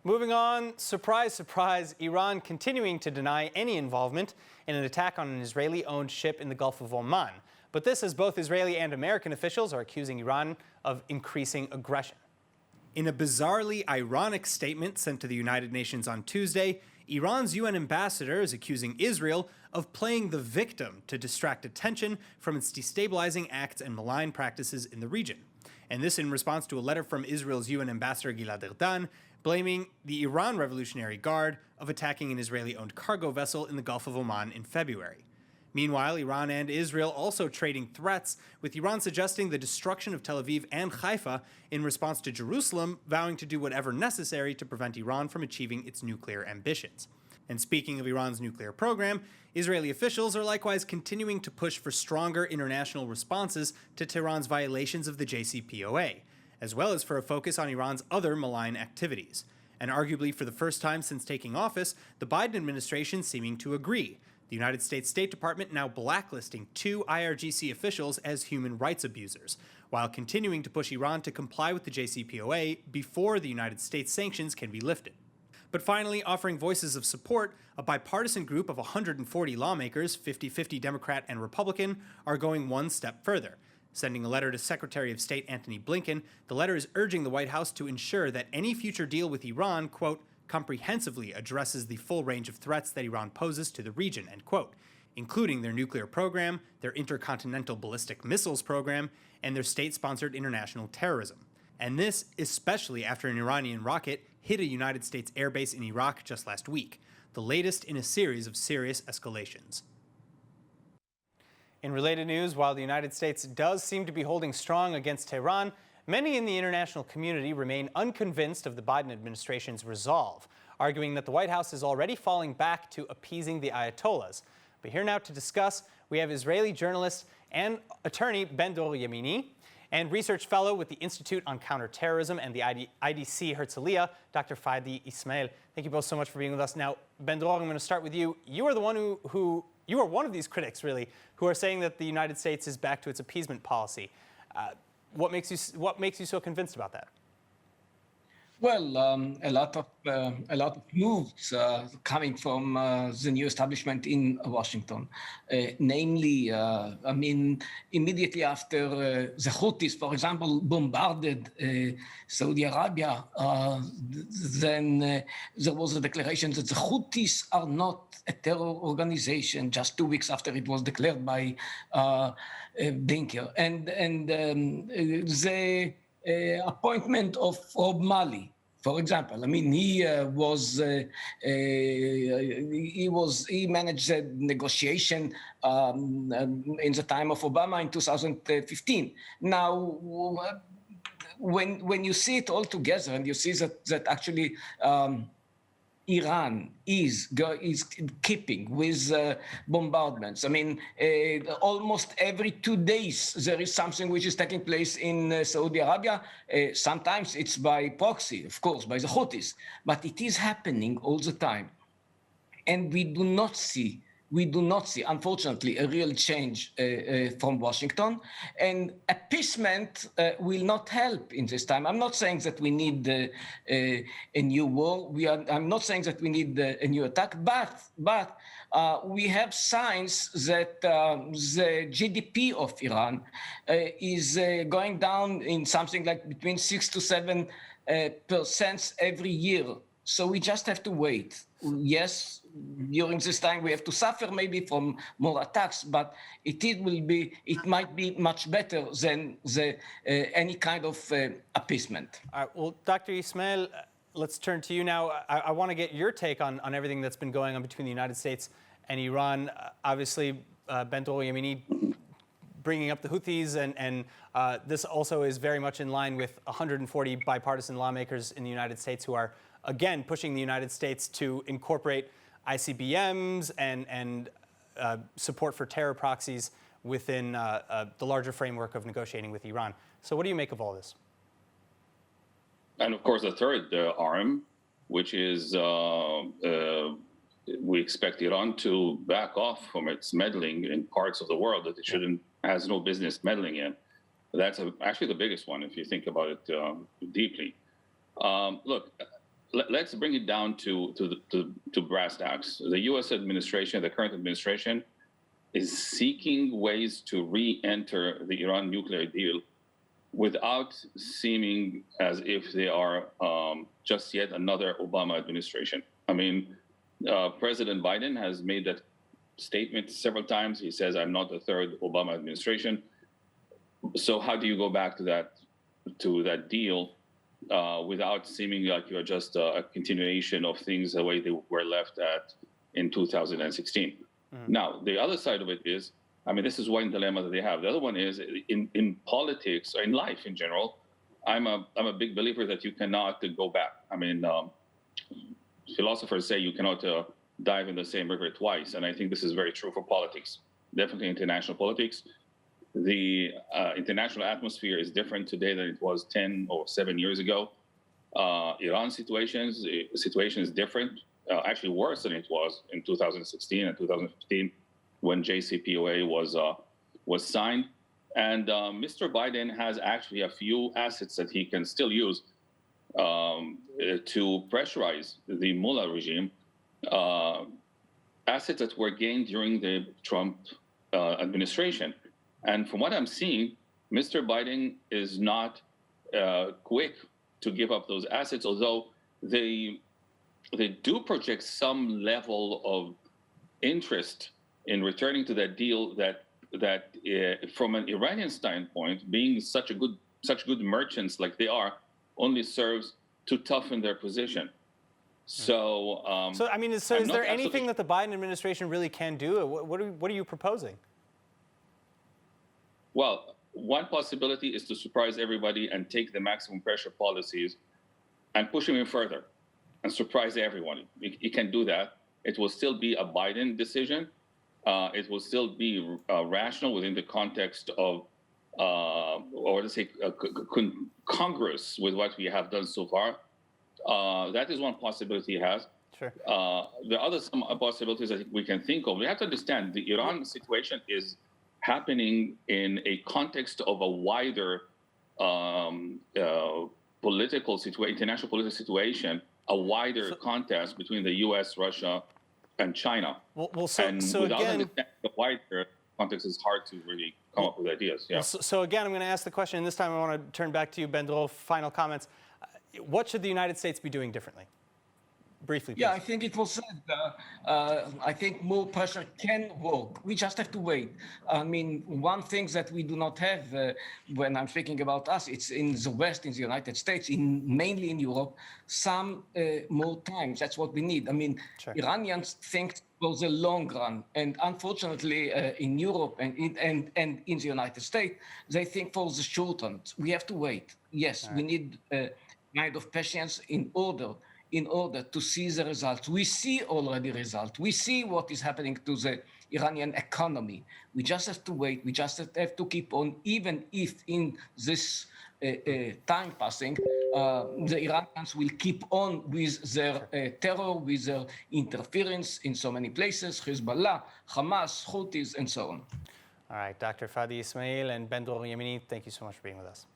Moving on, surprise, surprise, Iran continuing to deny any involvement in an attack on an Israeli-owned ship in the Gulf of Oman. But this as both Israeli and American officials are accusing Iran of increasing aggression. In a bizarrely ironic statement sent to the United Nations on Tuesday, Iran's UN ambassador is accusing Israel of playing the victim to distract attention from its destabilizing acts and malign practices in the region. And this in response to a letter from Israel's UN ambassador Gilad Erdan, blaming the Iran Revolutionary Guard of attacking an Israeli-owned cargo vessel in the Gulf of Oman in February. Meanwhile, Iran and Israel also trading threats, with Iran suggesting the destruction of Tel Aviv and Haifa in response to Jerusalem vowing to do whatever necessary to prevent Iran from achieving its nuclear ambitions. And speaking of Iran's nuclear program, Israeli officials are likewise continuing to push for stronger international responses to Tehran's violations of the JCPOA, as well as for a focus on Iran's other malign activities. And arguably for the first time since taking office, the Biden administration seeming to agree. The United States State Department now blacklisting 2 IRGC officials as human rights abusers, while continuing to push Iran to comply with the JCPOA before the United States sanctions can be lifted. But finally, offering voices of support, a bipartisan group of 140 lawmakers, 50-50 Democrat and Republican, are going one step further. Sending a letter to Secretary of State Antony Blinken, the letter is urging the White House to ensure that any future deal with Iran, quote, comprehensively addresses the full range of threats that Iran poses to the region, end quote, including their nuclear program, their intercontinental ballistic missiles program, and their state-sponsored international terrorism. And this especially after an Iranian rocket hit a United States airbase in Iraq just last week, the latest in a series of serious escalations. In related news, while the United States does seem to be holding strong against Tehran, many in the international community remain unconvinced of the Biden administration's resolve, arguing that the White House is already falling back to appeasing the Ayatollahs. But here now to discuss, we have Israeli journalist and attorney Ben-Dror Yemini, and research fellow with the Institute on Counterterrorism and the IDC Herzliya, Dr. Fadi Essmaeel. Thank you both so much for being with us. Now, Ben-Dror, I'm going to start with you. You are the one you are one of these critics, really, who are saying that the United States is back to its appeasement policy. What makes you so convinced about that? Well, a lot of moves coming from the new establishment in Washington. Namely, I mean, immediately after the Houthis, for example, bombarded Saudi Arabia, then there was a declaration that the Houthis are not a terror organization. Just 2 weeks after it was declared by Blinken, and the appointment of Rob Malley, for example. I mean, he managed the negotiation in the time of Obama in 2015. Now, when you see it all together and you see that actually Iran is keeping with bombardments. I mean, almost every 2 days there is something which is taking place in Saudi Arabia. Sometimes it's by proxy, of course, by the Houthis, but it is happening all the time. And we do not see, unfortunately, a real change from Washington. And appeasement will not help in this time. I'm not saying that we need a new war. I'm not saying that we need a new attack, but we have signs that the GDP of Iran is going down in something like between 6 to 7% every year. So we just have to wait. Yes, during this time we have to suffer maybe from more attacks, but it might be much better than any kind of appeasement. All right, well, Dr. Essmaeel, let's turn to you now. I want to get your take on everything that's been going on between the United States and Iran. Obviously, Ben-Dror Yemini bringing up the Houthis, and this also is very much in line with 140 bipartisan lawmakers in the United States who are again pushing the United States to incorporate ICBMs and support for terror proxies within the larger framework of negotiating with Iran. So what do you make of all this? And of course, the third arm, which is we expect Iran to back off from its meddling in parts of the world that it has no business meddling in. That's actually the biggest one if you think about it deeply. Look, let's bring it down to brass tacks. The U.S. administration, the current administration, is seeking ways to re-enter the Iran nuclear deal without seeming as if they are just yet another Obama administration. I mean, President Biden has made that statement several times. He says, "I'm not the third Obama administration." So how do you go back to that deal without seeming like you're just a continuation of things the way they were left at in 2016? Now, the other side of it is, I mean, this is one dilemma that they have. The other one is in politics, or in life in general, I'm a big believer that you cannot go back. I mean, philosophers say you cannot dive in the same river twice. And I think this is very true for politics, definitely international politics. The international atmosphere is different today than it was 10 or 7 years ago. Iran's situation is different, actually worse than it was in 2016 and 2015 when JCPOA was signed. And Mr. Biden has actually a few assets that he can still use to pressurize the Mullah regime, assets that were gained during the Trump administration. And from what I'm seeing, Mr. Biden is not quick to give up those assets, although they do project some level of interest in returning to that deal that from an Iranian standpoint, being such good merchants like they are, only serves to toughen their position. So, I mean, is there anything that the Biden administration really can do? What are you proposing? Well, one possibility is to surprise everybody and take the maximum pressure policies and push them in further and surprise everyone. You can do that. It will still be a Biden decision. It will still be rational within the context of, or let's say, Congress with what we have done so far. That is one possibility he has. Sure. There are some possibilities I think we can think of. We have to understand the Iran situation is happening in a context of a wider international political situation, a wider contest between the U.S., Russia, and China. So without again, understanding the wider context, it's hard to really come up with ideas. Yeah. So again, I'm going to ask the question, and this time I want to turn back to you, Ben-Dror. Final comments. What should the United States be doing differently? Briefly, please. Yeah, I think it was said. I think more pressure can work. We just have to wait. I mean, one thing that we do not have when I'm speaking about us, it's in the West, in the United States, mainly in Europe, some more time. That's what we need. I mean, Sure. Iranians think for the long run, and unfortunately, in Europe and in the United States, they think for the short run. We have to wait. Yes, we need kind of patience in order to see the results. We see already results. We see what is happening to the Iranian economy. We just have to wait. We just have to keep on, even if in this time passing, the Iranians will keep on with their terror, with their interference in so many places, Hezbollah, Hamas, Houthis, and so on. All right, Dr. Fadi Essmaeel and Ben-Dror Yemini, thank you so much for being with us.